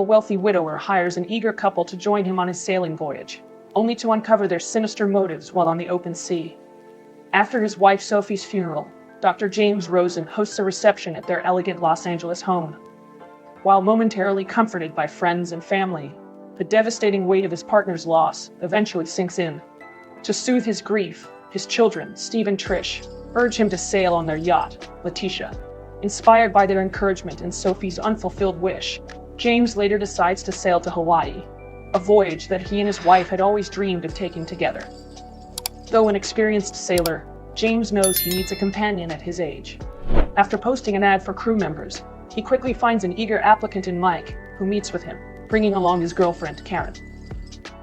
a wealthy widower hires an eager couple to join him on his sailing voyage, only to uncover their sinister motives while on the open sea. After his wife Sophie's funeral, Dr. James Rosen hosts a reception at their elegant Los Angeles home. While momentarily comforted by friends and family, the devastating weight of his partner's loss eventually sinks in. To soothe his grief, his children, Steve and Trish, urge him to sail on their yacht, Letitia. Inspired by their encouragement and Sophie's unfulfilled wish, James later decides to sail to Hawaii, a voyage that he and his wife had always dreamed of taking together. Though an experienced sailor, James knows he needs a companion at his age. After posting an ad for crew members, he quickly finds an eager applicant in Mike, who meets with him, bringing along his girlfriend, Karen.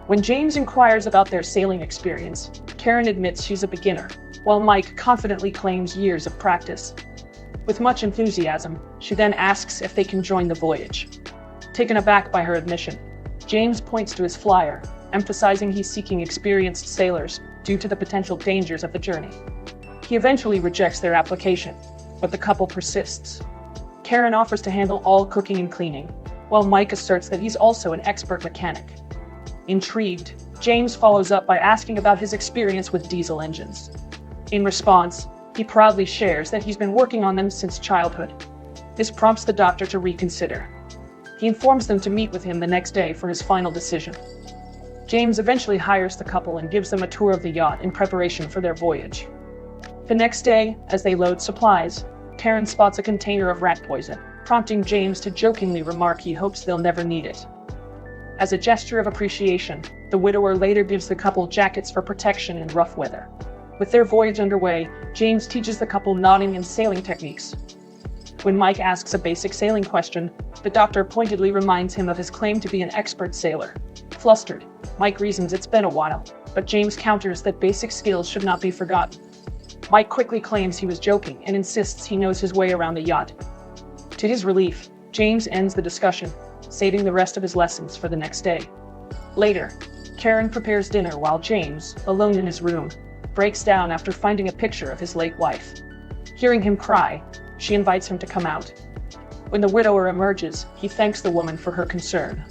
When James inquires about their sailing experience, Karen admits she's a beginner, while Mike confidently claims years of practice. With much enthusiasm, she then asks if they can join the voyage. Taken aback by her admission, James points to his flyer, emphasizing he's seeking experienced sailors due to the potential dangers of the journey. He eventually rejects their application, but the couple persists. Karen offers to handle all cooking and cleaning, while Mike asserts that he's also an expert mechanic. Intrigued, James follows up by asking about his experience with diesel engines. In response, he proudly shares that he's been working on them since childhood. This prompts the doctor to reconsider. He informs them to meet with him the next day for his final decision. James eventually hires the couple and gives them a tour of the yacht in preparation for their voyage. The next day, as they load supplies, Karen spots a container of rat poison, prompting James to jokingly remark he hopes they'll never need it. As a gesture of appreciation, the widower later gives the couple jackets for protection in rough weather. With their voyage underway, James teaches the couple nodding and sailing techniques. When Mike asks a basic sailing question, the doctor pointedly reminds him of his claim to be an expert sailor. Flustered, Mike reasons it's been a while, but James counters that basic skills should not be forgotten. Mike quickly claims he was joking and insists he knows his way around the yacht. To his relief, James ends the discussion, saving the rest of his lessons for the next day. Later, Karen prepares dinner while James, alone in his room, breaks down after finding a picture of his late wife. Hearing him cry, she invites him to come out. When the widower emerges, he thanks the woman for her concern.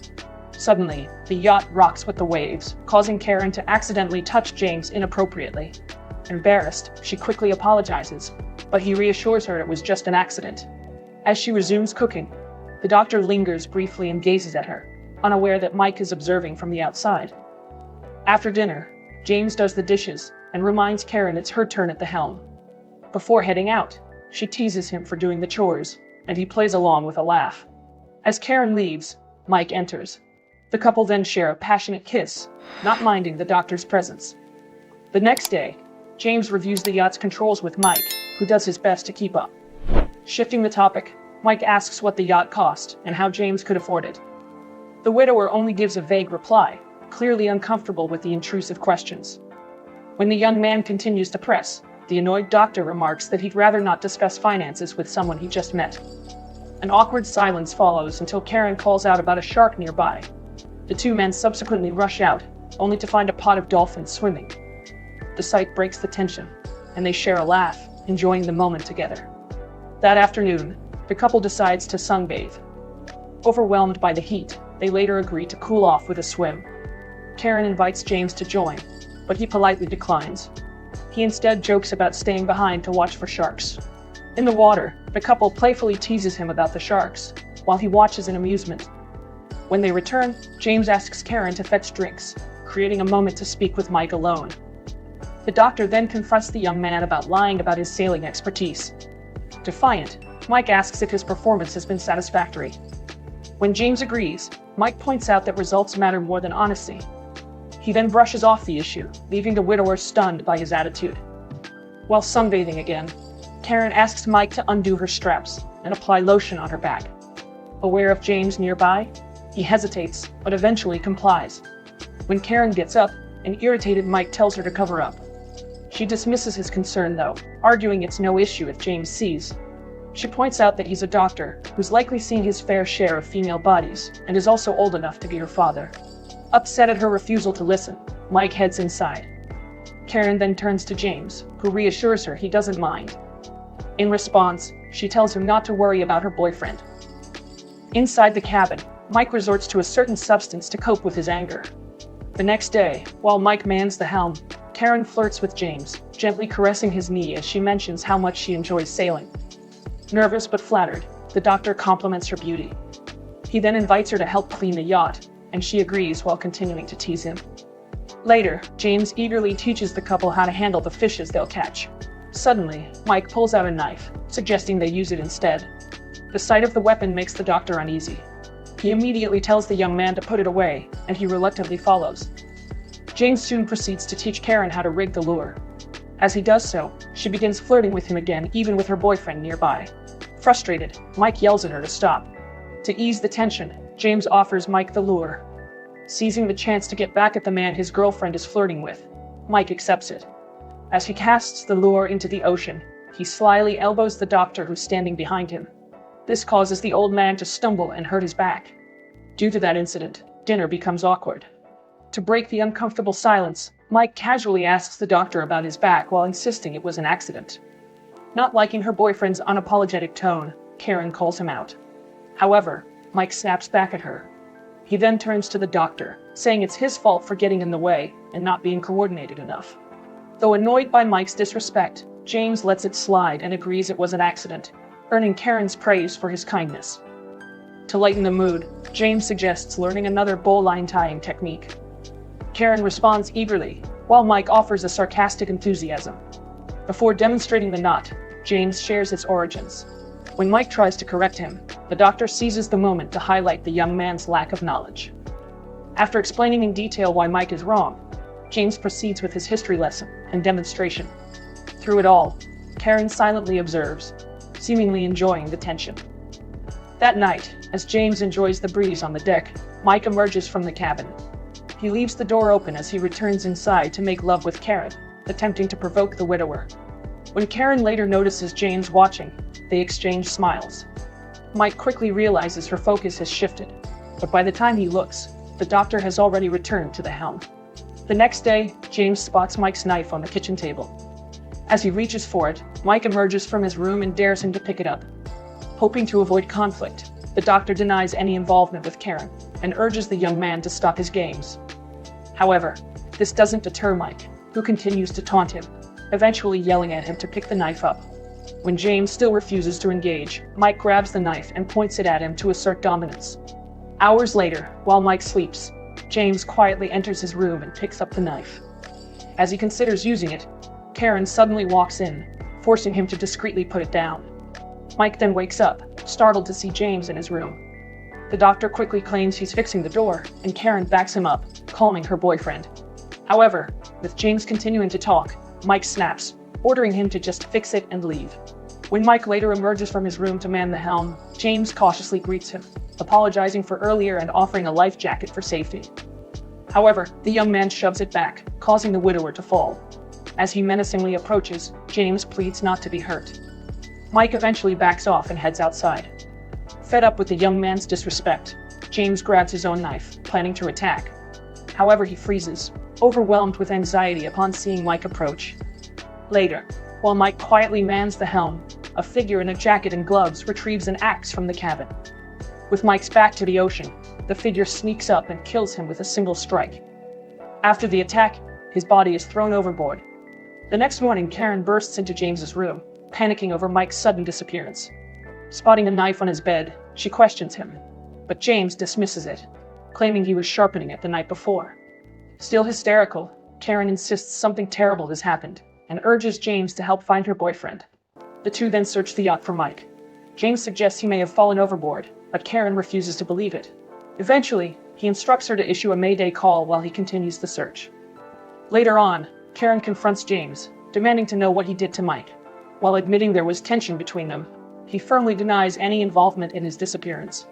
Suddenly, the yacht rocks with the waves, causing Karen to accidentally touch James inappropriately. Embarrassed, she quickly apologizes, but he reassures her it was just an accident. As she resumes cooking, the doctor lingers briefly and gazes at her, unaware that Mike is observing from the outside. After dinner, James does the dishes and reminds Karen it's her turn at the helm. Before heading out, she teases him for doing the chores, and he plays along with a laugh. As Karen leaves, Mike enters. The couple then share a passionate kiss, not minding the doctor's presence. The next day, James reviews the yacht's controls with Mike, who does his best to keep up. Shifting the topic, Mike asks what the yacht cost and how James could afford it. The widower only gives a vague reply, clearly uncomfortable with the intrusive questions. When the young man continues to press, the annoyed doctor remarks that he'd rather not discuss finances with someone he just met. An awkward silence follows until Karen calls out about a shark nearby. The two men subsequently rush out, only to find a pod of dolphins swimming. The sight breaks the tension, and they share a laugh, enjoying the moment together. That afternoon, the couple decides to sunbathe. Overwhelmed by the heat, they later agree to cool off with a swim. Karen invites James to join, but he politely declines. He instead jokes about staying behind to watch for sharks. In the water, the couple playfully teases him about the sharks, while he watches in amusement. When they return, James asks Karen to fetch drinks, creating a moment to speak with Mike alone. The doctor then confronts the young man about lying about his sailing expertise. Defiant, Mike asks if his performance has been satisfactory. When James agrees, Mike points out that results matter more than honesty. He then brushes off the issue, leaving the widower stunned by his attitude. While sunbathing again, Karen asks Mike to undo her straps and apply lotion on her back. Aware of James nearby, he hesitates, but eventually complies. When Karen gets up, an irritated Mike tells her to cover up. She dismisses his concern though, arguing it's no issue if James sees. She points out that he's a doctor, who's likely seen his fair share of female bodies, and is also old enough to be her father. Upset at her refusal to listen, Mike heads inside. Karen then turns to James, who reassures her he doesn't mind. In response, she tells him not to worry about her boyfriend. Inside the cabin, Mike resorts to a certain substance to cope with his anger. The next day, while Mike mans the helm, Karen flirts with James, gently caressing his knee as she mentions how much she enjoys sailing. Nervous but flattered, the doctor compliments her beauty. He then invites her to help clean the yacht, and she agrees while continuing to tease him. Later, James eagerly teaches the couple how to handle the fishes they'll catch. Suddenly, Mike pulls out a knife, suggesting they use it instead. The sight of the weapon makes the doctor uneasy. He immediately tells the young man to put it away, and he reluctantly follows. James soon proceeds to teach Karen how to rig the lure. As he does so, she begins flirting with him again, even with her boyfriend nearby. Frustrated, Mike yells at her to stop. To ease the tension, James offers Mike the lure. Seizing the chance to get back at the man his girlfriend is flirting with, Mike accepts it. As he casts the lure into the ocean, he slyly elbows the doctor who's standing behind him. This causes the old man to stumble and hurt his back. Due to that incident, dinner becomes awkward. To break the uncomfortable silence, Mike casually asks the doctor about his back while insisting it was an accident. Not liking her boyfriend's unapologetic tone, Karen calls him out. However, Mike snaps back at her. He then turns to the doctor, saying it's his fault for getting in the way and not being coordinated enough. Though annoyed by Mike's disrespect, James lets it slide and agrees it was an accident, earning Karen's praise for his kindness. To lighten the mood, James suggests learning another bowline tying technique. Karen responds eagerly, while Mike offers a sarcastic enthusiasm. Before demonstrating the knot, James shares its origins. When Mike tries to correct him, the doctor seizes the moment to highlight the young man's lack of knowledge. After explaining in detail why Mike is wrong, James proceeds with his history lesson and demonstration. Through it all, Karen silently observes, seemingly enjoying the tension. That night, as James enjoys the breeze on the deck, Mike emerges from the cabin. He leaves the door open as he returns inside to make love with Karen, attempting to provoke the widower. When Karen later notices James watching, they exchange smiles. Mike quickly realizes her focus has shifted, but by the time he looks, the doctor has already returned to the helm. The next day, James spots Mike's knife on the kitchen table. As he reaches for it, Mike emerges from his room and dares him to pick it up. Hoping to avoid conflict, the doctor denies any involvement with Karen and urges the young man to stop his games. However, this doesn't deter Mike, who continues to taunt him, eventually yelling at him to pick the knife up. When James still refuses to engage, Mike grabs the knife and points it at him to assert dominance. Hours later, while Mike sleeps, James quietly enters his room and picks up the knife. As he considers using it, Karen suddenly walks in, forcing him to discreetly put it down. Mike then wakes up, startled to see James in his room. The doctor quickly claims he's fixing the door, and Karen backs him up, calming her boyfriend. However, with James continuing to talk, Mike snaps, ordering him to just fix it and leave. When Mike later emerges from his room to man the helm, James cautiously greets him, apologizing for earlier and offering a life jacket for safety. However, the young man shoves it back, causing the widower to fall. As he menacingly approaches, James pleads not to be hurt. Mike eventually backs off and heads outside. Fed up with the young man's disrespect, James grabs his own knife, planning to attack. However, he freezes, overwhelmed with anxiety upon seeing Mike approach. Later, while Mike quietly mans the helm, a figure in a jacket and gloves retrieves an axe from the cabin. With Mike's back to the ocean, the figure sneaks up and kills him with a single strike. After the attack, his body is thrown overboard. The next morning, Karen bursts into James's room, panicking over Mike's sudden disappearance. Spotting a knife on his bed, she questions him, but James dismisses it, claiming he was sharpening it the night before. Still hysterical, Karen insists something terrible has happened and urges James to help find her boyfriend. The two then search the yacht for Mike. James suggests he may have fallen overboard, but Karen refuses to believe it. Eventually, he instructs her to issue a mayday call while he continues the search. Later on, Karen confronts James, demanding to know what he did to Mike. While admitting there was tension between them, he firmly denies any involvement in his disappearance.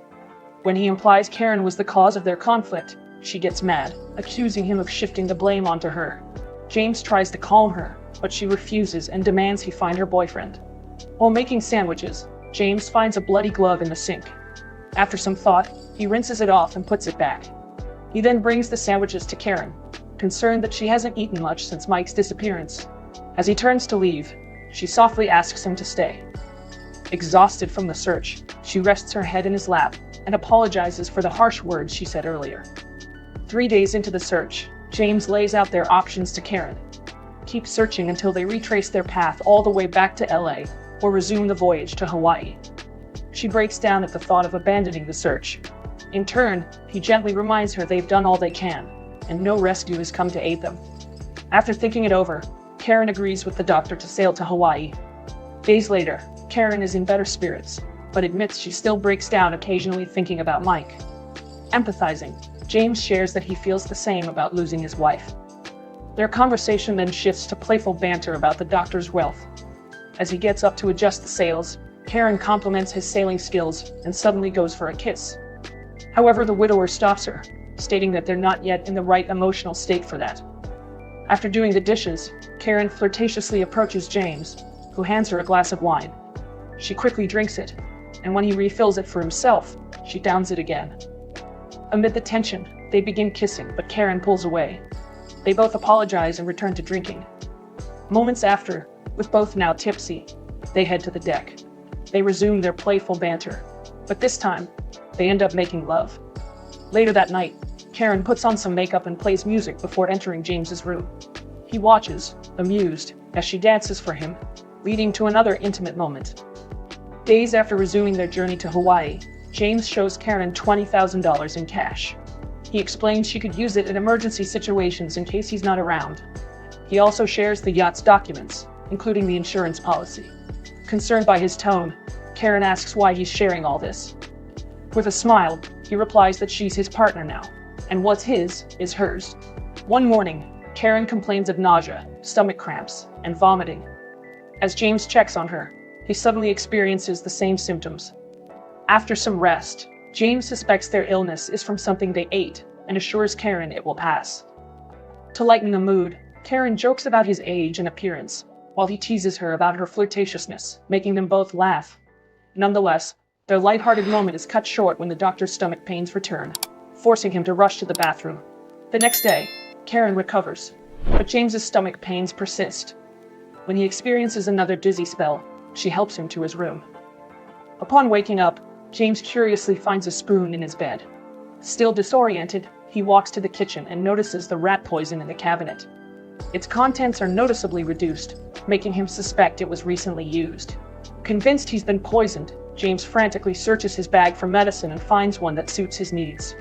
When he implies Karen was the cause of their conflict, she gets mad, accusing him of shifting the blame onto her. James tries to calm her, but she refuses and demands he find her boyfriend. While making sandwiches, James finds a bloody glove in the sink. After some thought, he rinses it off and puts it back. He then brings the sandwiches to Karen, concerned that she hasn't eaten much since Mike's disappearance. As he turns to leave, she softly asks him to stay. Exhausted from the search, she rests her head in his lap, and apologizes for the harsh words she said earlier. 3 days into the search, James lays out their options to Karen. Keep searching until they retrace their path all the way back to LA, or resume the voyage to Hawaii. She breaks down at the thought of abandoning the search. In turn, he gently reminds her they've done all they can, and no rescue has come to aid them. After thinking it over, Karen agrees with the doctor to sail to Hawaii. Days later, Karen is in better spirits, but admits she still breaks down occasionally thinking about Mike. Empathizing, James shares that he feels the same about losing his wife. Their conversation then shifts to playful banter about the doctor's wealth. As he gets up to adjust the sails, Karen compliments his sailing skills and suddenly goes for a kiss. However, the widower stops her, stating that they're not yet in the right emotional state for that. After doing the dishes, Karen flirtatiously approaches James, who hands her a glass of wine. She quickly drinks it, and when he refills it for himself, she downs it again. Amid the tension, they begin kissing, but Karen pulls away. They both apologize and return to drinking. Moments after, with both now tipsy, they head to the deck. They resume their playful banter, but this time, they end up making love. Later that night, Karen puts on some makeup and plays music before entering James's room. He watches, amused, as she dances for him, leading to another intimate moment. Days after resuming their journey to Hawaii, James shows Karen $20,000 in cash. He explains she could use it in emergency situations in case he's not around. He also shares the yacht's documents, including the insurance policy. Concerned by his tone, Karen asks why he's sharing all this. With a smile, he replies that she's his partner now, and what's his is hers. One morning, Karen complains of nausea, stomach cramps, and vomiting. As James checks on her, he suddenly experiences the same symptoms. After some rest, James suspects their illness is from something they ate and assures Karen it will pass. To lighten the mood, Karen jokes about his age and appearance, while he teases her about her flirtatiousness, making them both laugh. Nonetheless, their lighthearted moment is cut short when the doctor's stomach pains return, forcing him to rush to the bathroom. The next day, Karen recovers, but James's stomach pains persist. When he experiences another dizzy spell, she helps him to his room. Upon waking up, James curiously finds a spoon in his bed. Still disoriented, he walks to the kitchen and notices the rat poison in the cabinet. Its contents are noticeably reduced, making him suspect it was recently used. Convinced he's been poisoned, James frantically searches his bag for medicine and finds one that suits his needs.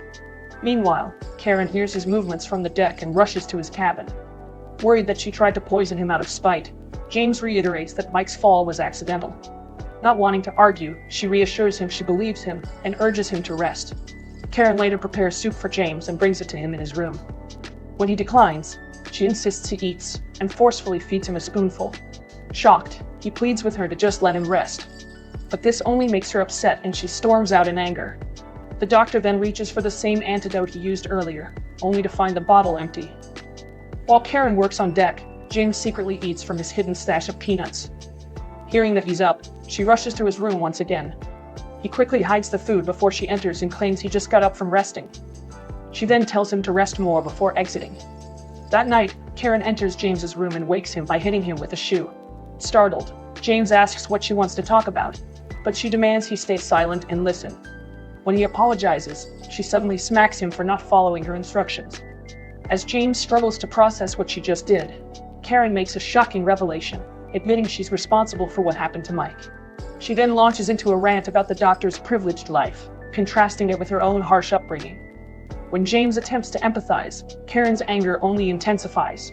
Meanwhile, Karen hears his movements from the deck and rushes to his cabin. Worried that she tried to poison him out of spite, James reiterates that Mike's fall was accidental. Not wanting to argue, she reassures him she believes him and urges him to rest. Karen later prepares soup for James and brings it to him in his room. When he declines, she insists he eats and forcefully feeds him a spoonful. Shocked, he pleads with her to just let him rest. But this only makes her upset and she storms out in anger. The doctor then reaches for the same antidote he used earlier, only to find the bottle empty. While Karen works on deck, James secretly eats from his hidden stash of peanuts. Hearing that he's up, she rushes to his room once again. He quickly hides the food before she enters and claims he just got up from resting. She then tells him to rest more before exiting. That night, Karen enters James's room and wakes him by hitting him with a shoe. Startled, James asks what she wants to talk about, but she demands he stay silent and listen. When he apologizes, she suddenly smacks him for not following her instructions. As James struggles to process what she just did, Karen makes a shocking revelation, admitting she's responsible for what happened to Mike. She then launches into a rant about the doctor's privileged life, contrasting it with her own harsh upbringing. When James attempts to empathize, Karen's anger only intensifies.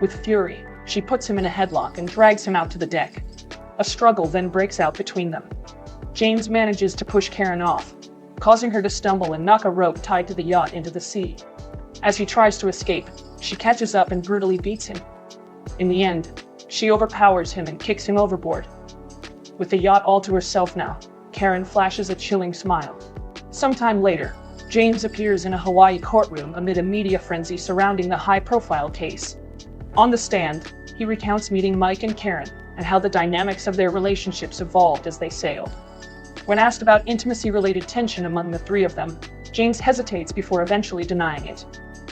With fury, she puts him in a headlock and drags him out to the deck. A struggle then breaks out between them. James manages to push Karen off, causing her to stumble and knock a rope tied to the yacht into the sea. As he tries to escape, she catches up and brutally beats him. In the end, she overpowers him and kicks him overboard. With the yacht all to herself now, Karen flashes a chilling smile. Sometime later, James appears in a Hawaii courtroom amid a media frenzy surrounding the high-profile case. On the stand, he recounts meeting Mike and Karen and how the dynamics of their relationships evolved as they sailed. When asked about intimacy-related tension among the three of them, James hesitates before eventually denying it.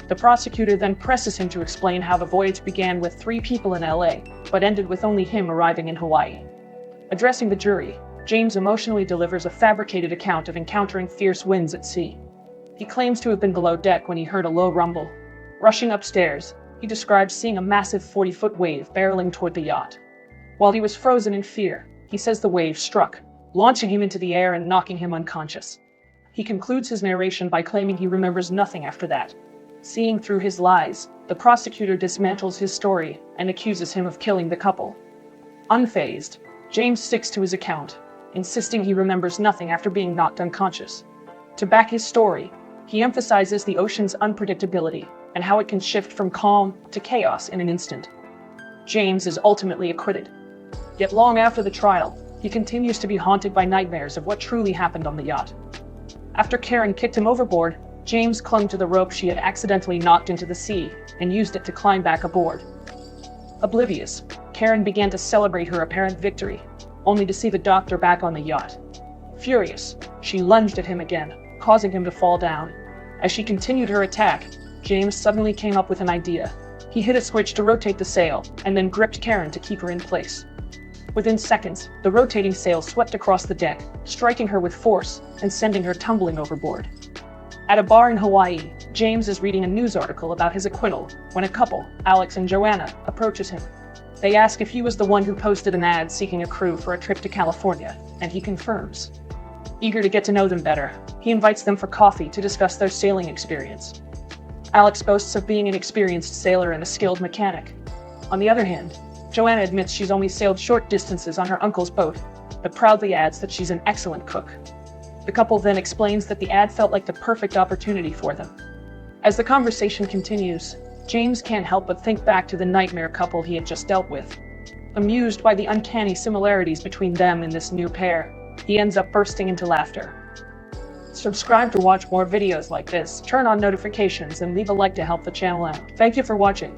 The prosecutor then presses him to explain how the voyage began with 3 people in LA, but ended with only him arriving in Hawaii. Addressing the jury, James emotionally delivers a fabricated account of encountering fierce winds at sea. He claims to have been below deck when he heard a low rumble. Rushing upstairs, he describes seeing a massive 40-foot wave barreling toward the yacht. While he was frozen in fear, he says the wave struck, launching him into the air and knocking him unconscious. He concludes his narration by claiming he remembers nothing after that. Seeing through his lies, the prosecutor dismantles his story and accuses him of killing the couple. Unfazed, James sticks to his account, insisting he remembers nothing after being knocked unconscious. To back his story, he emphasizes the ocean's unpredictability and how it can shift from calm to chaos in an instant. James is ultimately acquitted. Yet long after the trial, he continues to be haunted by nightmares of what truly happened on the yacht. After Karen kicked him overboard, James clung to the rope she had accidentally knocked into the sea and used it to climb back aboard. Oblivious, Karen began to celebrate her apparent victory, only to see the doctor back on the yacht. Furious, she lunged at him again, causing him to fall down. As she continued her attack, James suddenly came up with an idea. He hit a switch to rotate the sail, and then gripped Karen to keep her in place. Within seconds, the rotating sail swept across the deck, striking her with force and sending her tumbling overboard. At a bar in Hawaii, James is reading a news article about his acquittal when a couple, Alex and Joanna, approaches him. They ask if he was the one who posted an ad seeking a crew for a trip to California, and he confirms. Eager to get to know them better, he invites them for coffee to discuss their sailing experience. Alex boasts of being an experienced sailor and a skilled mechanic. On the other hand, Joanna admits she's only sailed short distances on her uncle's boat, but proudly adds that she's an excellent cook. The couple then explains that the ad felt like the perfect opportunity for them. As the conversation continues, James can't help but think back to the nightmare couple he had just dealt with. Amused by the uncanny similarities between them and this new pair, he ends up bursting into laughter. Subscribe to watch more videos like this, turn on notifications, and leave a like to help the channel out. Thank you for watching.